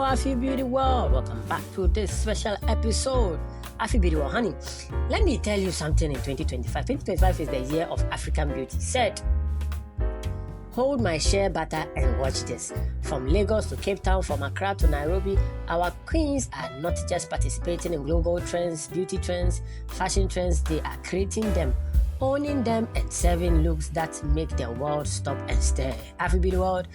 Afribeauty world, welcome back to this special episode. Afribeauty world, honey, let me tell you something in 2025. 2025 is the year of African beauty. Said, hold my share butter and watch this. From Lagos to Cape Town, from Accra to Nairobi, our queens are not just participating in global trends, beauty trends, fashion trends, they are creating them, owning them, and serving looks that make the world stop and stare. Afribeauty world,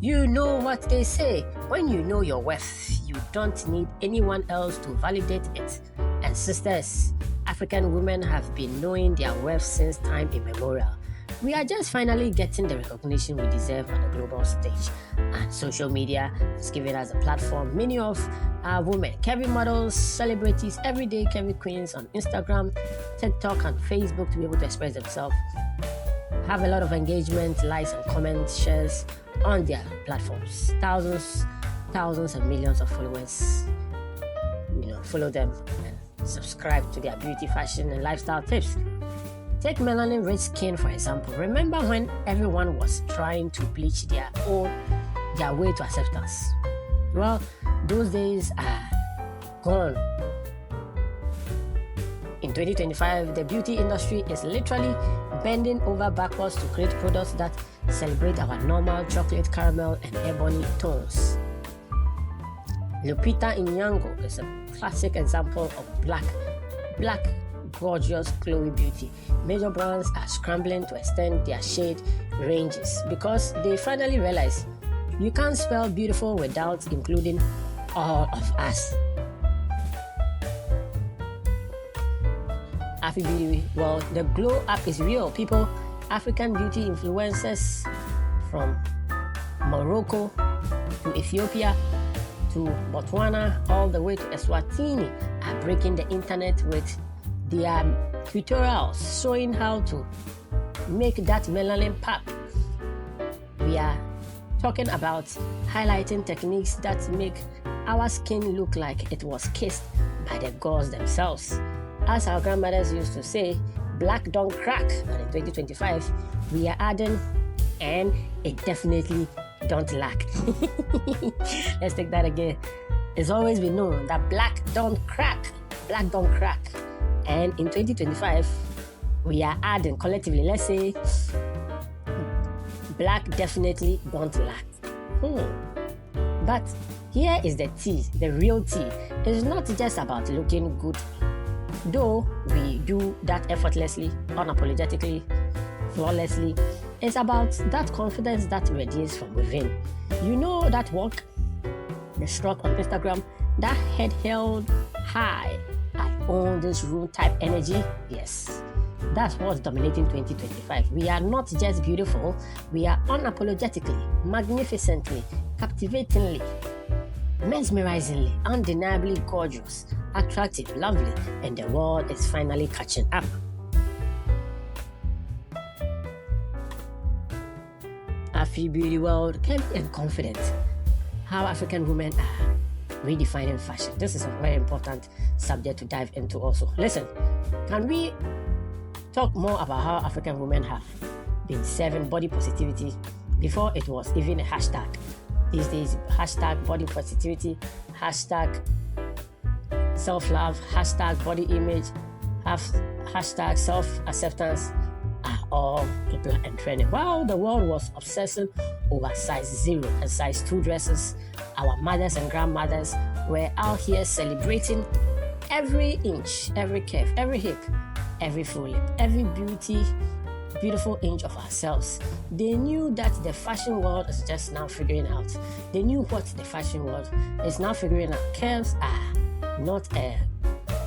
you know what they say. When you know your worth, you don't need anyone else to validate it. And sisters, African women have been knowing their worth since time immemorial. We are just finally getting the recognition we deserve on the global stage. And social media is giving us a platform. Many of our women, curvy models, celebrities, everyday curvy queens on Instagram, TikTok, and Facebook to be able to express themselves. Have a lot of engagement, likes and comments, shares on their platforms. Thousands and millions of followers. Follow them and subscribe to their beauty, fashion, and lifestyle tips. Take melanin rich skin for example. Remember when everyone was trying to bleach their way to acceptance? Well, those days are gone. In 2025, the beauty industry is literally bending over backwards to create products that celebrate our normal chocolate, caramel, and ebony tones. Lupita Nyong'o is a classic example of black, gorgeous, glowy beauty. Major brands are scrambling to extend their shade ranges because they finally realize you can't spell beautiful without including all of us. Afribeauty, well, the glow up is real, people. African beauty influencers from Morocco to Ethiopia to Botswana all the way to Eswatini are breaking the internet with their tutorials showing how to make that melanin pop. We are talking about highlighting techniques that make our skin look like it was kissed by the gods themselves. As our grandmothers used to say, black don't crack. And in 2025, we are adding, and it definitely don't lack. Let's take that again. It's always been known that black don't crack. Black don't crack. And in 2025, we are adding collectively, let's say, black definitely don't lack. But here is the tea, the real tea. It's not just about looking good, though we do that effortlessly, unapologetically, flawlessly. It's about that confidence that radiates from within. You know that walk, the stroke on Instagram, that head held high, I own this room type energy? Yes, that's what's dominating 2025. We are not just beautiful, we are unapologetically, magnificently, captivatingly, mesmerizingly, undeniably gorgeous, attractive, lovely, and the world is finally catching up. Afribeauty world, curvy and confident. How African women are redefining fashion. This is a very important subject to dive into also. Listen, can we talk more about how African women have been serving body positivity before it was even a hashtag? These days, hashtag body positivity, hashtag self-love, hashtag body image, hashtag self-acceptance are all popular and trending. While the world was obsessing over size 0 and size 2 dresses, our mothers and grandmothers were out here celebrating every inch, every curve, every hip, every full lip, every beautiful inch of ourselves. They knew that the fashion world is just now figuring out. They knew what the fashion world is now figuring out. Curves are not a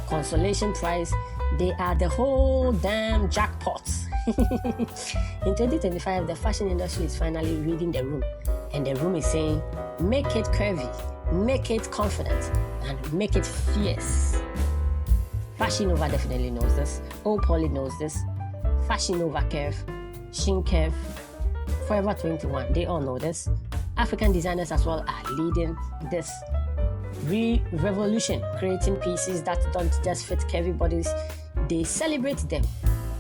consolation prize, they are the whole damn jackpot. In 2025, the fashion industry is finally reading the room, and the room is saying, make it curvy, make it confident, and make it fierce. Fashion Nova definitely knows this. Old Polly knows this. Fashion Nova Curve, Shin Curve, Forever 21, they all know this. African designers as well are leading this revolution, creating pieces that don't just fit curvy bodies, they celebrate them.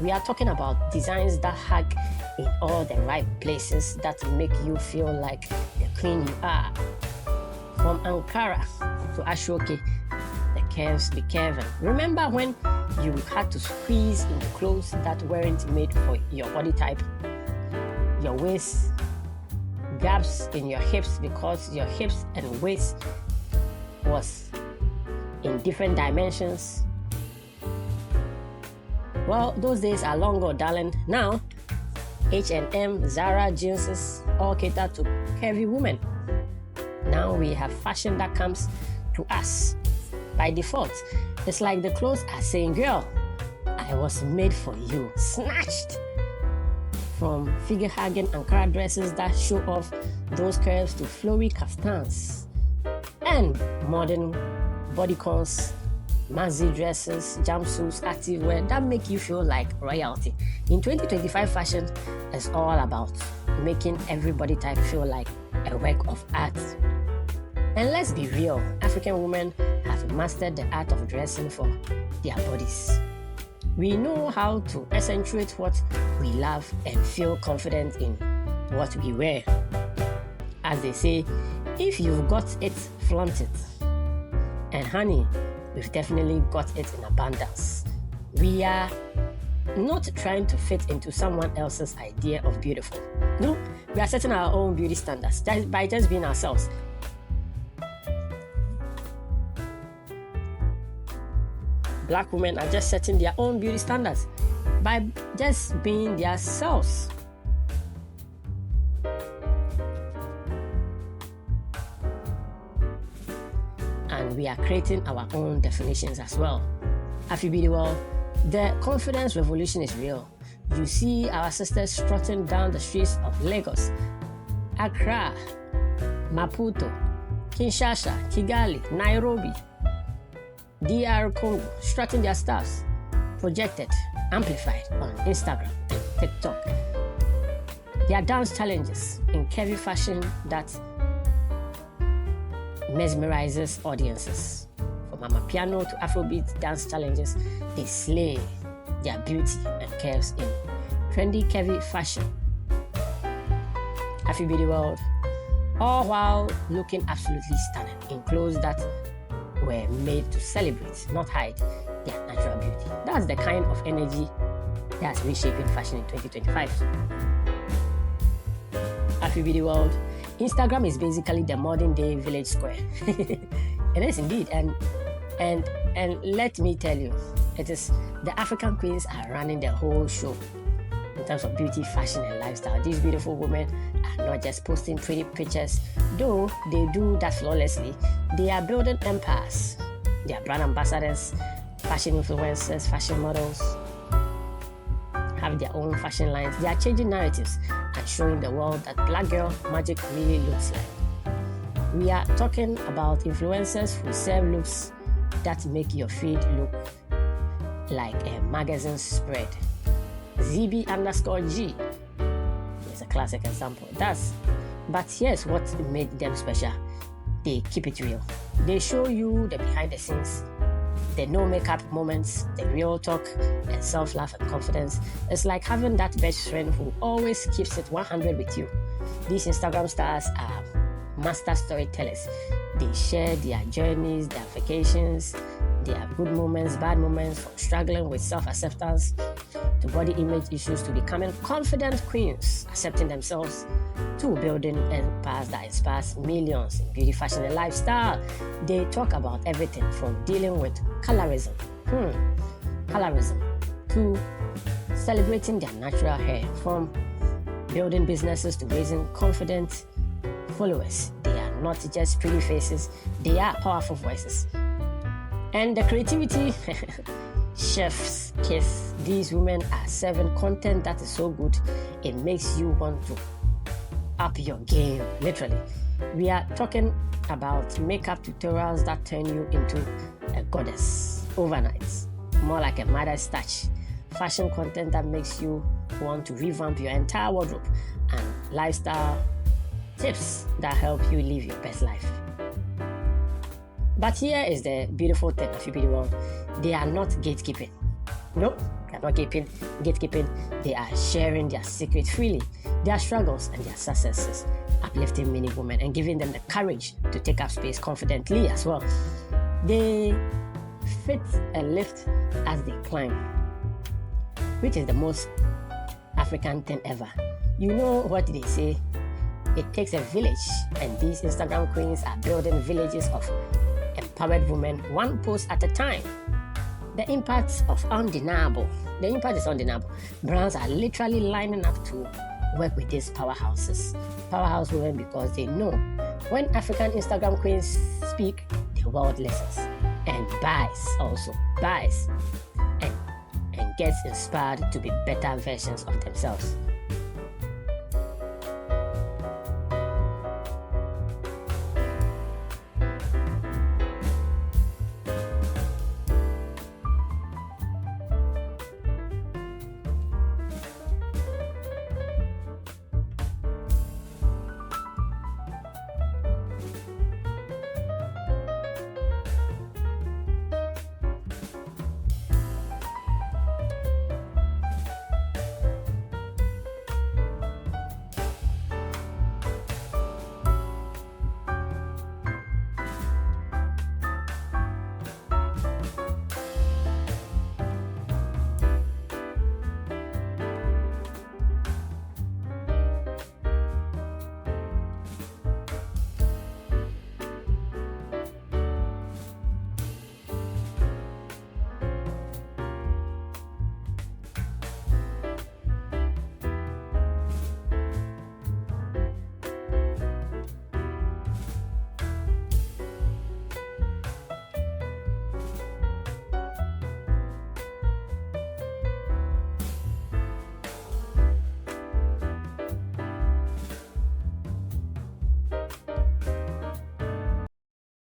We are talking about designs that hug in all the right places that make you feel like the queen you are. From Ankara to Ashoke, the curves be curving. Remember when you had to squeeze into clothes that weren't made for your body type? Your waist, gaps in your hips because your hips and waist was in different dimensions. Well, those days are long gone, darling. Now, H&M, Zara, jeans all cater to curvy women. Now we have fashion that comes to us by default. It's like the clothes are saying, girl, I was made for you. Snatched from figure-hugging Ankara dresses that show off those curves to flowy kaftans and modern bodycons, maxi dresses, jumpsuits, activewear that make you feel like royalty. In 2025, fashion is all about making every body type feel like a work of art. And let's be real, African women have mastered the art of dressing for their bodies. We know how to accentuate what we love and feel confident in what we wear. As they say, if you've got it, flaunt it. And honey, we've definitely got it in abundance. We are not trying to fit into someone else's idea of beautiful. No, we are setting our own beauty standards by just being ourselves. Black women are just setting their own beauty standards by just being themselves. And we are creating our own definitions as well. Afribeauty world, the confidence revolution is real. You see our sisters strutting down the streets of Lagos, Accra, Maputo, Kinshasa, Kigali, Nairobi, DR Congo, strutting their stars, projected, amplified on Instagram and TikTok. Their dance challenges in curvy fashion that mesmerizes audiences. From Amapiano to Afrobeat dance challenges, they slay their beauty and curves in trendy curvy fashion. Afribeauty world, all while looking absolutely stunning in clothes that were made to celebrate, not hide their natural beauty. That's the kind of energy that's reshaping fashion in 2025. Afribeauty world, Instagram is basically the modern day village square. It is indeed, and let me tell you, it is the African queens are running the whole show in terms of beauty, fashion, and lifestyle. These beautiful women are not just posting pretty pictures, though they do that flawlessly. They are building empires. They are brand ambassadors, fashion influencers, fashion models, have their own fashion lines. They are changing narratives and showing the world that black girl magic really looks like. We are talking about influencers who serve looks that make your feed look like a magazine spread. ZB_G is a classic example. But here's what made them special. They keep it real. They show you the behind the scenes, the no makeup moments, the real talk, and self-love and confidence. It's like having that best friend who always keeps it 100 with you. These Instagram stars are master storytellers. They share their journeys, their vacations, their good moments, bad moments, from struggling with self-acceptance to body image issues to becoming confident queens, accepting themselves, to building empires that inspires millions in beauty, fashion, and lifestyle. They talk about everything from dealing with colorism to celebrating their natural hair, from building businesses to raising confident followers. They are not just pretty faces, they are powerful voices. And the creativity, chef's kiss. These women are serving content that is so good, it makes you want to up your game, literally. We are talking about makeup tutorials that turn you into a goddess overnight, more like a mother's touch. Fashion content that makes you want to revamp your entire wardrobe, and lifestyle tips that help you live your best life. But here is the beautiful thing of Afribeauty world. They are not gatekeeping. Nope, they are not gatekeeping. They are sharing their secrets freely, their struggles and their successes. uplifting many women and giving them the courage to take up space confidently as well. They fit and lift as they climb, which is the most African thing ever. You know what they say? It takes a village, and these Instagram queens are building villages of empowered women, one post at a time. The impact is undeniable. Brands are literally lining up to work with these powerhouse women, because they know when African Instagram queens speak, the world listens and buys and gets inspired to be better versions of themselves.